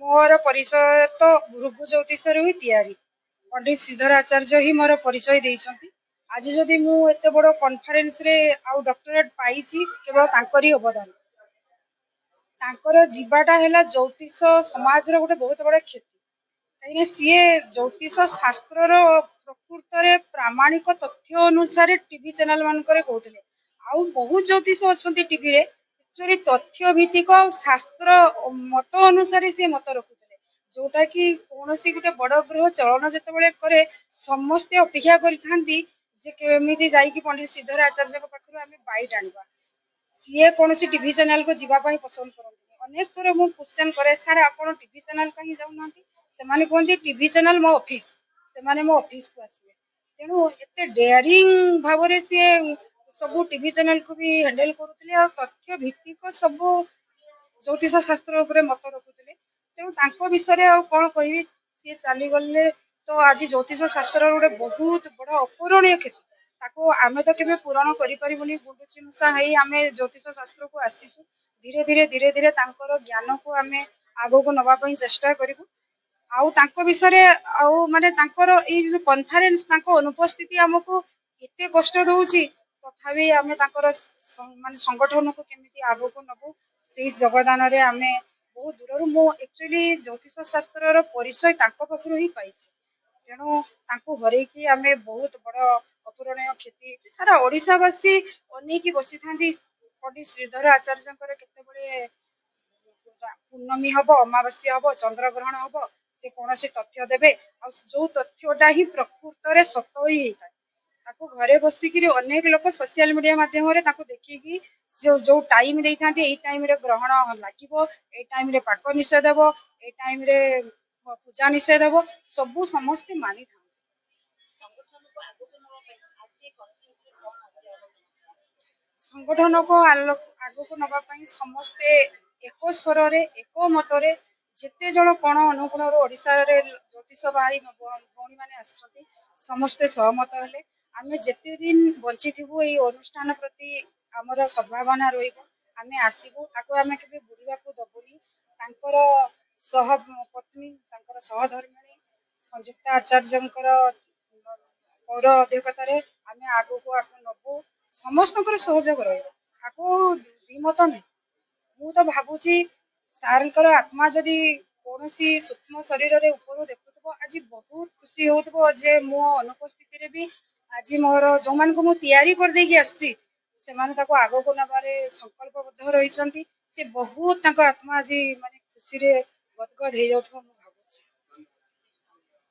मोर परिचय तो भृगु ज्योतिष ही तैयारी पंडित श्रीधर आचार्य ही मोर परिचय देइछंती। आज जदि मु एते बड़ कॉन्फ्रेंस रे आउ डॉक्टरेट पाइछि केवल तांकरी अवदान। तांकर जीवाटा हैला ज्योतिष समाज रो गोटे बहुत बड़ क्षति। कहीं सीए ज्योतिष शास्त्र प्रकृत रे प्रामाणिक तथ्य अनुसार टीवी चैनल मान करे कहउतले आउ बहुत ज्योतिष अछंती टीवी रे एक्चुअली तथ्य भित्तिक शास्त्र मत अनुसार से मत रखुतले जोटा कि कोनोसी गुटे बड़ ग्रह चलन जतबेले करे समस्त अपेक्षा करिथांती जे केमिति जाईकी पंडित श्रीधर आचार्य को पाखरु आमे बाइट आनिबा। सीए कोनोसी टीवी चैनल को जीवा पई पसंद करंती। अनेक थोर मु क्वेश्चन करे सर आपण टीवी चैनल कहीं जाउ नांती सेमाने कहंती टीवी चैनल मो ऑफिस सेमाने मो ऑफिस को आसीबे। तेणु एते डेयरिंग भावरे से सब टीवी चैनल को भी हैंडल करूतले आ तथ्य भित्तिक सब ज्योतिष शास्त्र उपरे मत रखुतले। तेणु तांको विषय आ कोन कहबी सी चली गले तो आज ज्योतिष शास्त्र गोटे बहुत बड़ अपूरणीय क्षति ताको आमे तो केबे पूरण करि परिबुनी गुंडुची मुसा हेई आमे ज्योतिष शास्त्र को आसीछु धीरे धीरे तांकर ज्ञान को आमे आगो को नबा पई चेष्टा करिबु। आउ तांको विषय आउ माने तांकर ए जो कॉन्फ्रेंस तांको अनुपस्थिति हमको एते कष्ट दउची तथापि आमे तांकर माने संगठन को केमिति आगो को नबु सेही जगदान रे आमे बहुत दूर मो एक्चुअली ज्योतिष शास्त्र रो परिचय तांको पखरु ही पाइछि। तेणु तांको हरे कि आमे बहुत बड़ अपूरणीय क्षति सारा ओडिसावासी अनेकी बसी थांती पंडित श्रीधर आचार्यंकर केतेबेले पूर्णमी हबो अमावास्या हबो चंद्र ग्रहण हबो से कोनोसी तथ्य देबे आ जो तथ्यटा ही प्रकृत रे सत होई हेता ताको घरे बसी कि अनेक लोक सोशल मीडिया माध्यम रे ताको देखि कि जो टाइम देई थांती एई टाइम रे ग्रहण लागिबो एई टाइम रे पाक निषेध हबो एई टाइम रे पूजा निषेध हबो सब समस्त मानि था। संगठन को आगो को नबा पई समस्ते एक स्वर रे एक मतरे जेते जण कोण अनुगुण ओडिसा रे ज्योतिष भाई भौणी माने आछथि समस्ते सहमत हेले आमे जेते दिन बंची थिबु एई अनुष्ठान प्रति हमर सद्भावना रहिबो आमे आसीबु ताको आमे केबे बुझिबा को दबुनी तांकर सह पत्नी तांकर सहधर्मिणी संयुक्त आचार्यंकर पौर अध्यक्षता रे आमे आगो को आको नबु समस्त सहयोग रहिबो ताको दिमत नै मु तो भाबुची सारंकर आत्मा जदि कोनोसी सूक्ष्म शरीर रे ऊपर देखुथबो आज बहुत खुशी होतबो जे मो अनुपस्थिति रे भी आज मोर जो मान को मु तैयारी कर देकी आसी से माने ताको आगो को नबारे संकल्पबद्ध रहिसंती से बहुत ताको आत्मा आज माने खुशी रे गदगद हे जाउथबो।